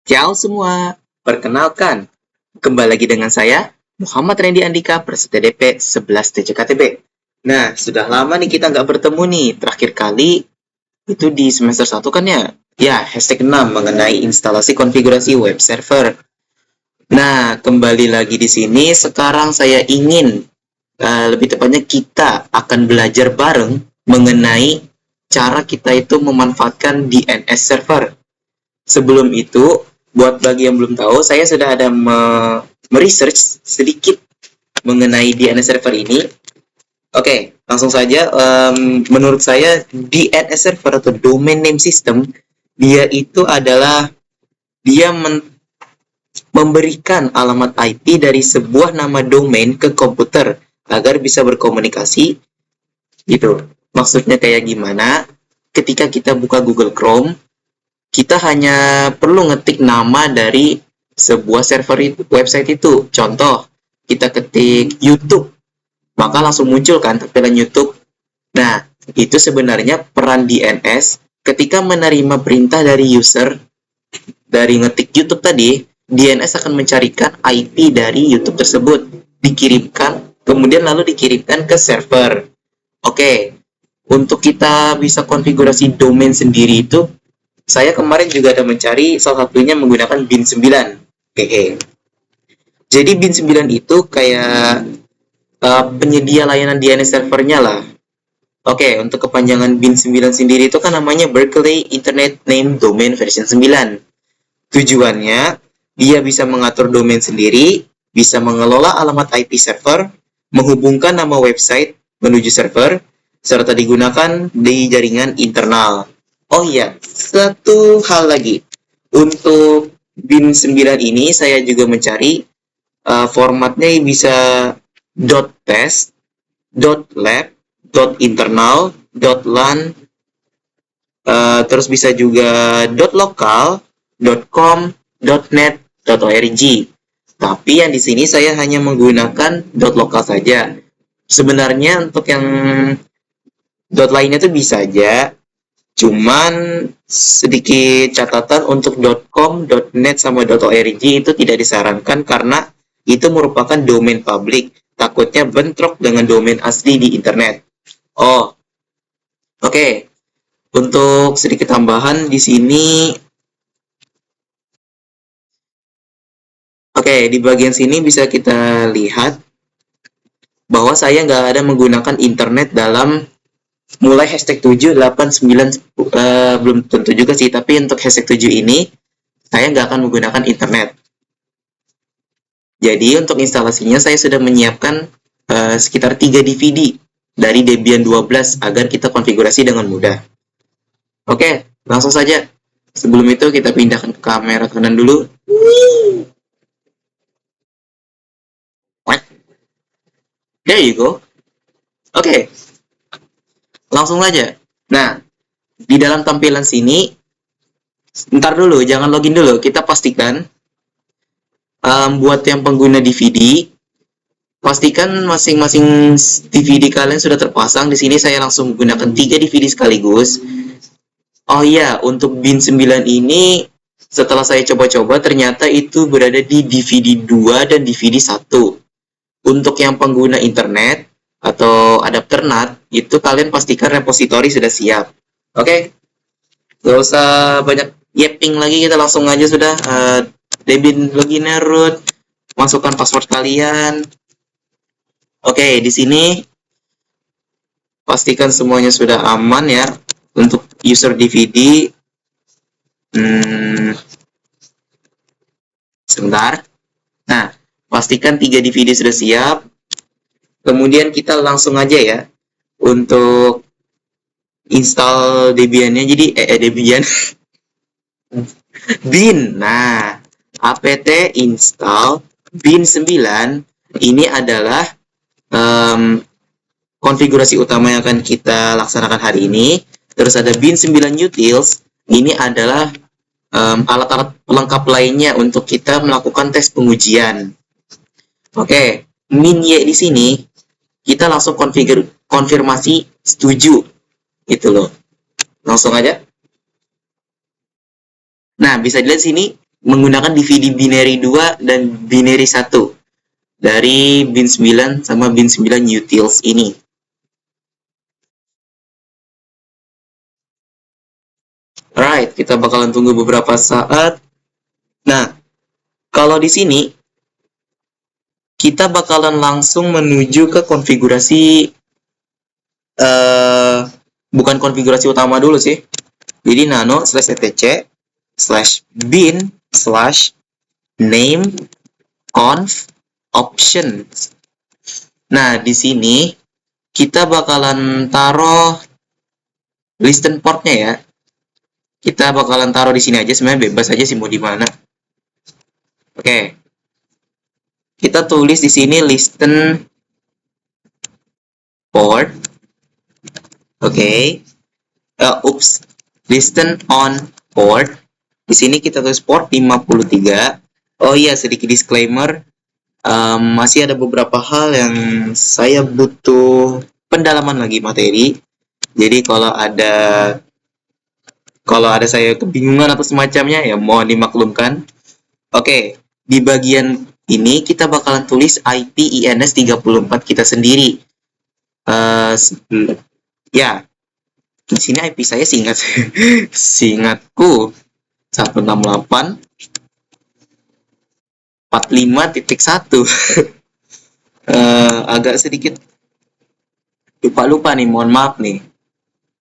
Ciao semua, perkenalkan, kembali lagi dengan saya, Muhammad Randy Andika, Prasetya DP 11 TJKTB. Nah, sudah lama nih kita nggak bertemu nih, terakhir kali itu di semester 1 kan ya? Ya, hashtag 6 mengenai instalasi konfigurasi web server. Nah, kembali lagi di sini, sekarang saya ingin, lebih tepatnya kita akan belajar bareng mengenai cara kita itu memanfaatkan DNS server. Sebelum itu, buat bagi yang belum tahu, saya sudah ada meresearch sedikit mengenai DNS server ini. Oke, langsung saja. Menurut saya, DNS server atau Domain Name System, dia itu adalah dia memberikan alamat IP dari sebuah nama domain ke komputer agar bisa berkomunikasi gitu. Maksudnya kayak gimana? Ketika kita buka Google Chrome, kita hanya perlu ngetik nama dari sebuah server itu, website itu. Contoh, kita ketik YouTube, maka langsung muncul kan tampilan YouTube. Nah, itu sebenarnya peran DNS ketika menerima perintah dari user dari ngetik YouTube tadi, DNS akan mencarikan IP dari YouTube tersebut, dikirimkan, kemudian lalu dikirimkan ke server. Oke, untuk kita bisa konfigurasi domain sendiri itu, saya kemarin juga ada mencari salah satunya menggunakan bin 9. Hehe. Jadi bin 9 itu kayak penyedia layanan DNS servernya lah. Oke, untuk kepanjangan bin 9 sendiri itu kan namanya Berkeley Internet Name Domain version 9. Tujuannya, dia bisa mengatur domain sendiri, bisa mengelola alamat IP server, menghubungkan nama website menuju server, serta digunakan di jaringan internal. Oh iya, satu hal lagi. Untuk bin 9 ini saya juga mencari formatnya bisa .test, .lab, .internal, .lan, terus bisa juga .local, .com, .net, .org. Tapi yang di sini saya hanya menggunakan .local saja. Sebenarnya untuk yang lainnya itu bisa aja, cuman sedikit catatan untuk .com, .net, sama .org itu tidak disarankan karena itu merupakan domain publik. Takutnya bentrok dengan domain asli di internet. Oh, oke. Untuk sedikit tambahan di sini, oke, di bagian sini bisa kita lihat bahwa saya nggak ada menggunakan internet dalam mulai hashtag 7, 8, 9, belum tentu juga sih, tapi untuk hashtag 7 ini, saya nggak akan menggunakan internet. Jadi untuk instalasinya saya sudah menyiapkan sekitar 3 DVD dari Debian 12 agar kita konfigurasi dengan mudah. Oke, langsung saja. Sebelum itu kita pindahkan ke kamera kanan dulu. There you go. Oke, langsung aja. Nah, di dalam tampilan sini, ntar dulu, jangan login dulu. Kita pastikan buat yang pengguna DVD, pastikan masing-masing DVD kalian sudah terpasang. Di sini saya langsung menggunakan 3 DVD sekaligus. Oh iya, untuk bin 9 ini setelah saya coba-coba ternyata itu berada di DVD 2 dan DVD 1. Untuk yang pengguna internet atau adapter NAT, itu kalian pastikan repositori sudah siap. Oke? Gak usah banyak yapping lagi, kita langsung aja sudah. Debian loginnya root, masukkan password kalian. Oke, di sini pastikan semuanya sudah aman ya. Untuk user DVD, sebentar. Nah, pastikan 3 DVD sudah siap. Kemudian kita langsung aja ya untuk install Debian-nya. Jadi Debian bin. Nah, apt install bin 9 ini adalah konfigurasi utama yang akan kita laksanakan hari ini. Terus ada bin 9 utils. Ini adalah alat-alat pelengkap lainnya untuk kita melakukan tes pengujian. Oke, min y di sini kita langsung konfirmasi setuju. Gitu loh. Langsung aja. Nah, bisa dilihat sini menggunakan DVD binary 2 dan binary 1 dari bin 9 sama bin 9 utils ini. Alright, kita bakalan tunggu beberapa saat. Nah, kalau di sini kita bakalan langsung menuju ke konfigurasi bukan konfigurasi utama dulu sih. Jadi nano /etc /bin /name conf options. Nah, di sini kita bakalan taruh listen portnya ya. Kita bakalan taruh di sini aja, sebenarnya bebas aja sih mau di mana. Oke. Kita tulis di sini listen port. Oke. Listen on port. Di sini kita tulis port 53. Oh iya, sedikit disclaimer. Masih ada beberapa hal yang saya butuh pendalaman lagi materi. Jadi kalau ada saya kebingungan atau semacamnya, ya mohon dimaklumkan. Oke, di bagian ini kita bakalan tulis IP INS 34 kita sendiri. Ya, di sini IP saya seingatku 168 45.1. Agak sedikit lupa nih, mohon maaf nih.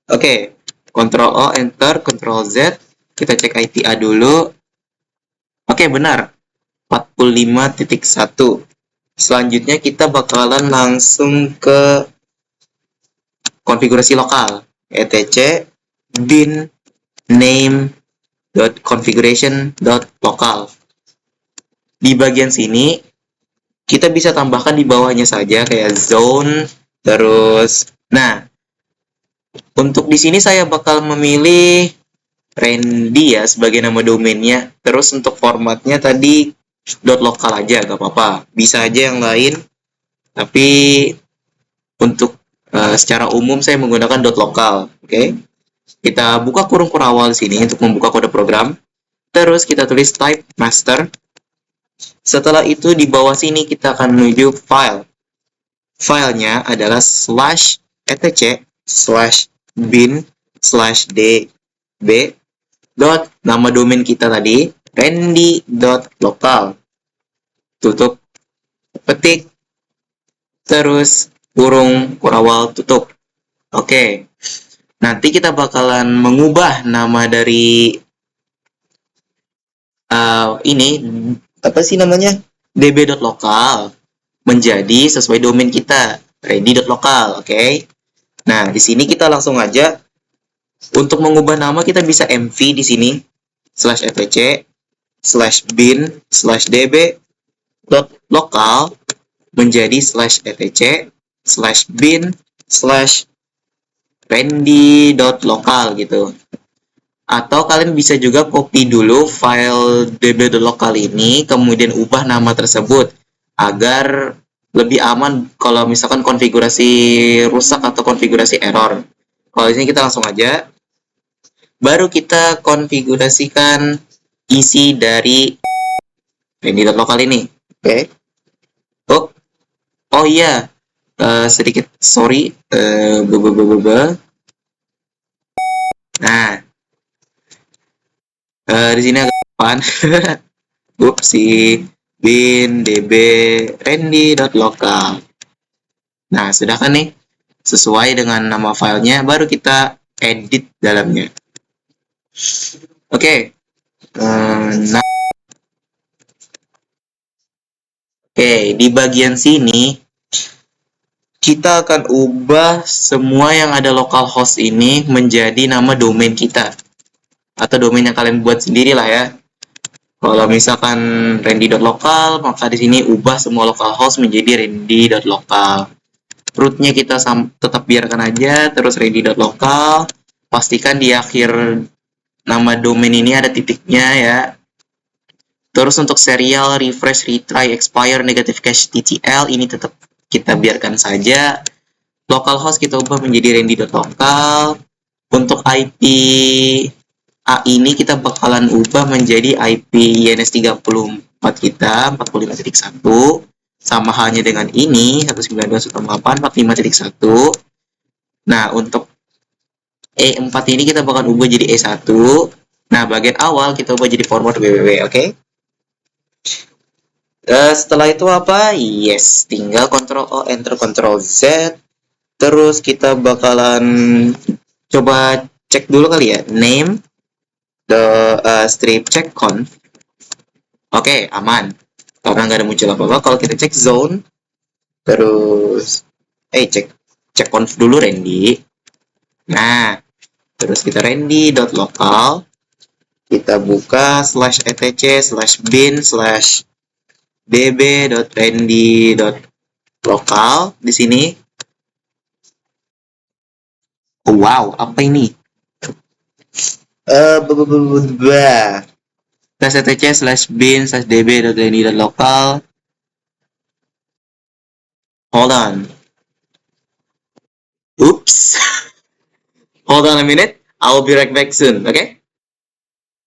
Oke, Ctrl O, Enter, Ctrl Z. Kita cek IPA dulu. Oke, benar. 45.1. Selanjutnya kita bakalan langsung ke konfigurasi lokal. etc bin name.configuration.local. Di bagian sini kita bisa tambahkan di bawahnya saja kayak zone, terus nah, untuk di sini saya bakal memilih Randy ya sebagai nama domainnya. Terus untuk formatnya tadi .local aja, gak apa-apa. Bisa aja yang lain. Tapi untuk secara umum saya menggunakan .local. Oke. Kita buka kurung awal di sini untuk membuka kode program. Terus kita tulis type master. Setelah itu di bawah sini kita akan menuju file. Filenya adalah /etc /bin /db nama domain kita tadi randy.local, tutup petik, terus kurung kurawal tutup. Oke, nanti kita bakalan mengubah nama dari ini apa sih namanya, db.local menjadi sesuai domain kita randy.local. Oke. Nah, di sini kita langsung aja untuk mengubah nama kita bisa mv di sini /etc /bin /db .local menjadi /etc /bin /randy.local gitu. Atau kalian bisa juga copy dulu file db.local ini, kemudian ubah nama tersebut agar lebih aman kalau misalkan konfigurasi rusak atau konfigurasi error. Kalau di sini kita langsung aja. Baru kita konfigurasikan isi dari randy.local ini. Oke. Oh iya, sedikit sorry. Nah, di sini agak depan. Upsi, bin db randy.local. Nah, sudah kan nih? Sesuai dengan nama filenya, baru kita edit dalamnya. Oke. Nah, oke, di bagian sini kita akan ubah semua yang ada localhost ini menjadi nama domain kita atau domain yang kalian buat sendiri lah ya. Kalau misalkan randy.local, maka di sini ubah semua localhost menjadi randy.local. Rootnya kita tetap biarkan aja, terus randy.local. Pastikan di akhir nama domain ini ada titiknya ya. Terus untuk serial, refresh, retry, expire, negative cache, TTL ini tetap kita biarkan saja. Localhost kita ubah menjadi randy.local. Untuk IP A ini kita bakalan ubah menjadi IP INS34 kita 45.1, sama halnya dengan ini 192.168.45.1. Nah, untuk E4 ini kita bakal ubah jadi E1. Nah, bagian awal kita ubah jadi forward www, oke? Setelah itu apa? Yes, tinggal Ctrl O, Enter, Ctrl Z. Terus kita bakalan coba cek dulu kali ya, name the strip check conf. Oke, aman. Karena nggak ada muncul apa-apa. Kalau kita cek zone, terus cek conf dulu Randy. Nah, terus kita randy.local. Kita buka /etc/bin/db.randy.local di sini. Oh, wow, apa ini? /etc/bin/db.randy.local. Hold on. Oops. Hold on a minute. I'll be right back soon, okay?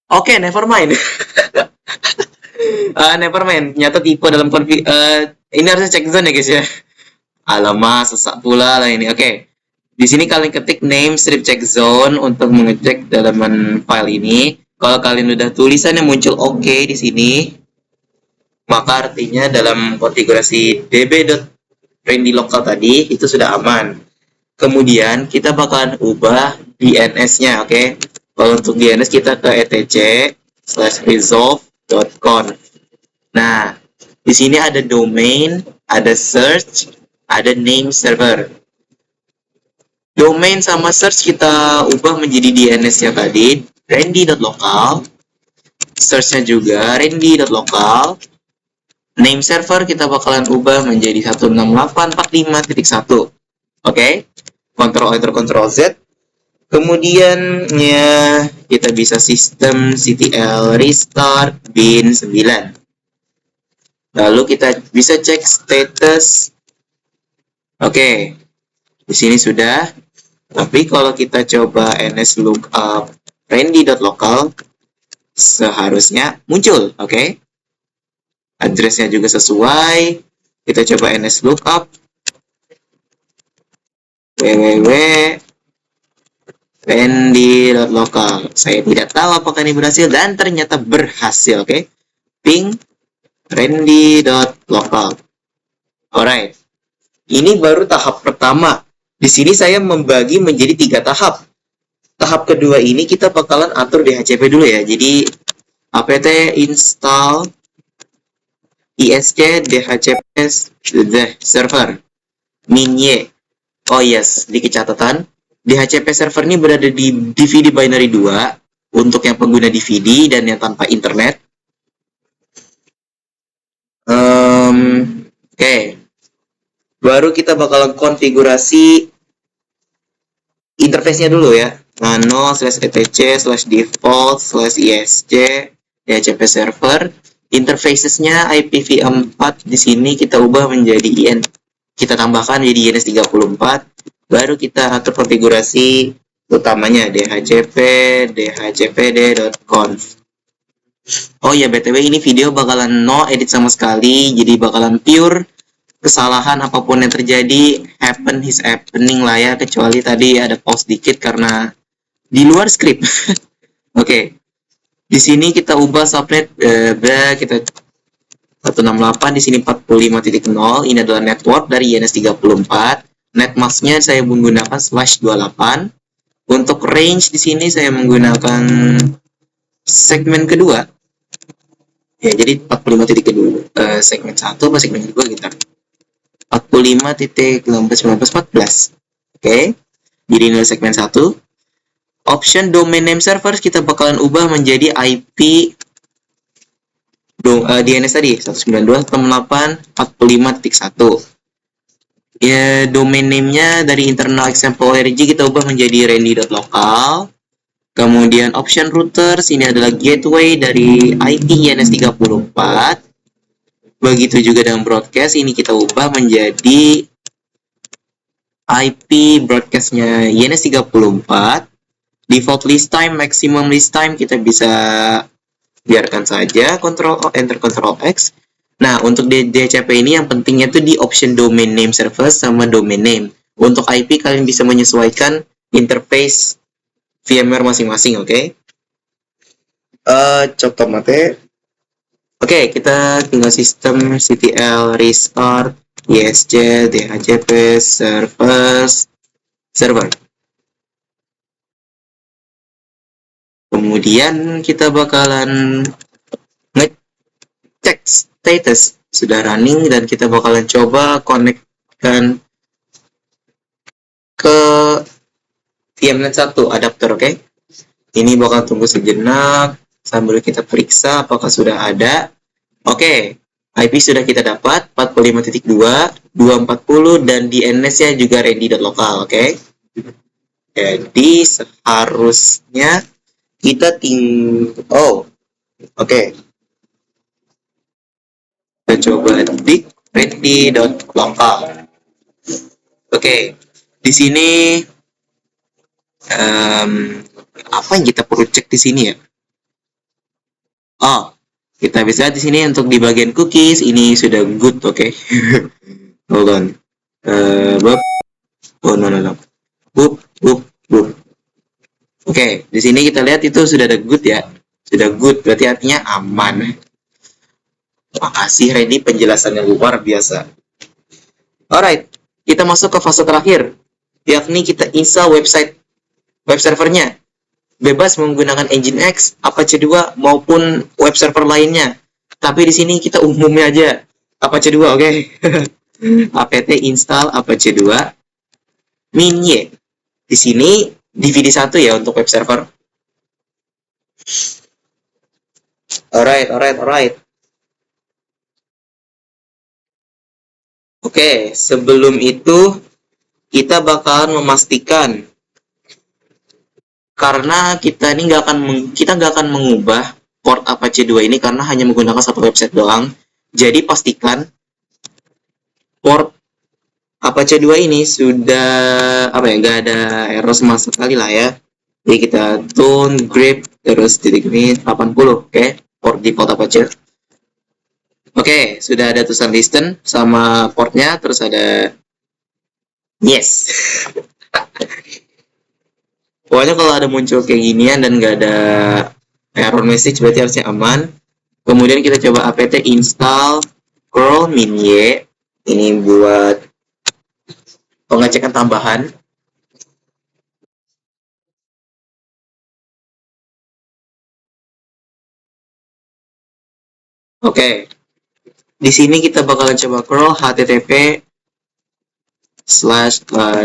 Oke, never mind. Never mind. Nyata tipe dalam ini harusnya cek zone ya guys ya. Alamak, sesak pula lah ini. Oke. Di sini kalian ketik name strip check zone untuk mengecek dalaman file ini. Kalau kalian udah tulisan yang muncul oke di sini, maka artinya dalam konfigurasi db.randy.local tadi itu sudah aman. Kemudian kita bakalan ubah DNS-nya, oke? Kalau untuk DNS kita ke etc/resolve.conf. Nah, di sini ada domain, ada search, ada name server. Domain sama search kita ubah menjadi DNS-nya tadi, randy.local. Search-nya juga randy.local. Name server kita bakalan ubah menjadi 168.45.1. Oke? Ctrl Ctrl Z. Kemudian kita bisa systemctl restart bin 9. Lalu kita bisa cek status. Oke. Di sini sudah. Tapi kalau kita coba ns lookup randy.local seharusnya muncul, oke? Addressnya juga sesuai. Kita coba ns lookup www.randy.local. Saya tidak tahu apakah ini berhasil dan ternyata berhasil, oke? Ping randy.local. Alright. Ini baru tahap pertama. Di sini saya membagi menjadi 3 tahap. Tahap kedua ini kita bakalan atur DHCP dulu ya. Jadi apt install isc dhcp server min-y. Oh yes, di catatan DHCP server ini berada di DVD binary 2 untuk yang pengguna DVD dan yang tanpa internet. Oke. Baru kita bakalan konfigurasi interface-nya dulu ya. nano/etc/default/isc DHCP server. Interfaces-nya IPv4 di sini kita ubah menjadi IN. Kita tambahkan jadi INS34. Baru kita atur konfigurasi utamanya dhcp.conf. Oh ya, BTW ini video bakalan no edit sama sekali, jadi bakalan pure kesalahan apapun yang terjadi is happening lah ya, kecuali tadi ada pause dikit karena di luar script. Oke. Di sini kita ubah subnet kita 168, di sini 45.0. Ini adalah network dari INS34. Netmask-nya saya menggunakan /28. Untuk range di sini saya menggunakan segmen kedua. Ya, jadi 45.2 segmen 1 apa segmen kedua kita? 45.1914. Oke. Jadi ini segmen 1. Option domain name server kita bakalan ubah menjadi IP DNS tadi 192.168.45.1. Ya, domain name-nya dari internal example org kita ubah menjadi randy.local. Kemudian option routers ini adalah gateway dari IP INS34. Begitu juga dengan broadcast ini kita ubah menjadi IP broadcast-nya INS34. Default list time, maximum list time kita bisa biarkan saja, enter Ctrl X. Nah, untuk DHCP ini yang pentingnya tuh di option domain name service sama domain name. Untuk IP kalian bisa menyesuaikan interface VMware masing-masing, oke? Contoh mate. Oke, kita tinggal sistem ctl restart isj dhcp service server. Kemudian kita bakalan ngecek status sudah running dan kita bakalan coba connect-kan ke VMnet 1 adapter, oke? Ini bakal tunggu sejenak sambil kita periksa apakah sudah ada. Oke, IP sudah kita dapat 45.2, 240 dan DNS-nya juga ready.local, oke? Jadi seharusnya kita oke. Kita coba di ready.local. Oke, di sini apa yang kita perlu cek di sini ya? Oh, kita bisa lihat di sini untuk di bagian cookies ini sudah good, oke? Hold on. No. Oke, di sini kita lihat itu sudah ada good ya. Sudah good, berarti artinya aman. Makasih Randy, penjelasannya luar biasa. Alright, kita masuk ke fase terakhir, yakni kita install web servernya. Bebas menggunakan Nginx, Apache 2 maupun web server lainnya. Tapi di sini kita umumnya aja Apache 2, oke? apt install Apache 2 min-y. Di sini DVD 1 ya untuk web server. Alright. Oke, sebelum itu kita bakalan memastikan karena kita nggak akan mengubah port Apache 2 ini karena hanya menggunakan satu website doang. Jadi pastikan port Apache 2 ini sudah nggak ada error sama sekali lah ya. Jadi kita tune grep terus titik ini 80, oke? Port default Apache. Oke, sudah ada tulisan listen sama portnya, terus ada yes. Pokoknya kalau ada muncul kayak ginian dan nggak ada error message berarti harusnya aman. Kemudian kita coba apt install curl min-y. Ini buat pengecekan tambahan. Oke. Di sini kita bakalan coba curl http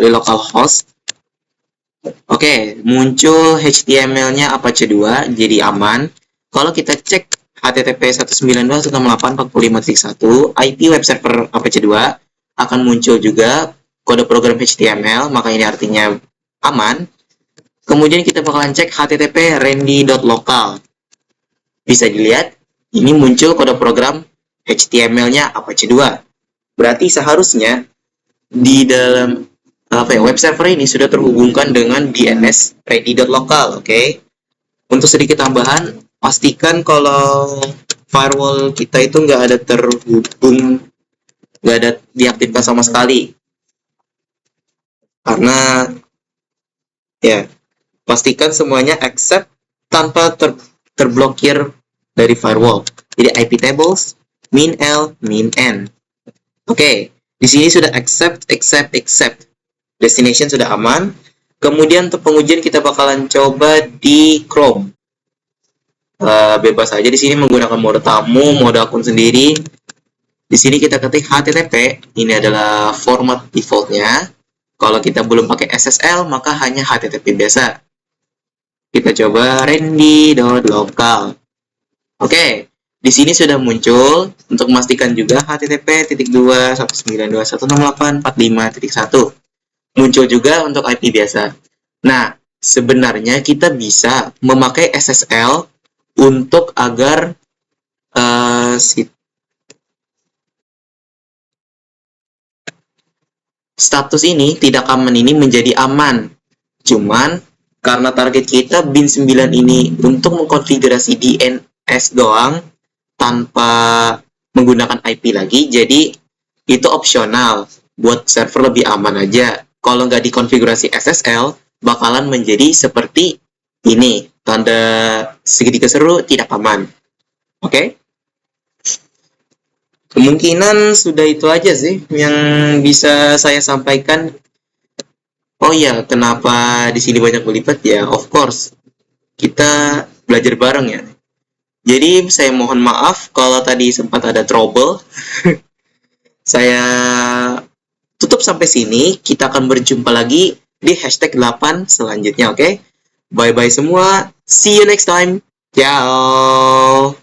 /localhost. Oke, muncul HTML-nya Apache 2, jadi aman. Kalau kita cek HTTP 192.168.45.1, IP web server Apache 2 akan muncul juga kode program HTML, maka ini artinya aman. Kemudian kita bakalan cek HTTP randy.local. Bisa dilihat, ini muncul kode program HTML-nya Apache 2. Berarti seharusnya di dalam web server ini sudah terhubungkan dengan DNS ready.local, oke? Untuk sedikit tambahan, pastikan kalau firewall kita itu nggak ada diaktifkan sama sekali. Karena ya, pastikan semuanya accept tanpa terblokir dari firewall. Jadi IP tables min-l min-n. Oke, di sini sudah accept. Destination sudah aman. Kemudian untuk pengujian kita bakalan coba di Chrome. Bebas aja di sini menggunakan mode tamu, mode akun sendiri. Di sini kita ketik HTTP. Ini adalah format defaultnya. Kalau kita belum pakai SSL, maka hanya HTTP biasa. Kita coba randy.local. Oke, di sini sudah muncul. Untuk memastikan juga http://192.168.45.1. Muncul juga untuk IP biasa. Nah, sebenarnya kita bisa memakai SSL untuk agar status ini tidak aman ini menjadi aman. Cuman Karena target kita bin 9 ini untuk mengkonfigurasi DNS doang tanpa menggunakan IP lagi, jadi itu opsional buat server lebih aman aja. Kalau nggak dikonfigurasi SSL, bakalan menjadi seperti ini, tanda segitiga seru tidak aman. Oke? Kemungkinan sudah itu aja sih yang bisa saya sampaikan. Oh ya, kenapa di sini banyak berlipat ya? Of course, kita belajar bareng ya. Jadi saya mohon maaf kalau tadi sempat ada trouble. Saya tutup sampai sini. Kita akan berjumpa lagi di hashtag 8 selanjutnya, oke? Bye-bye semua. See you next time. Ciao.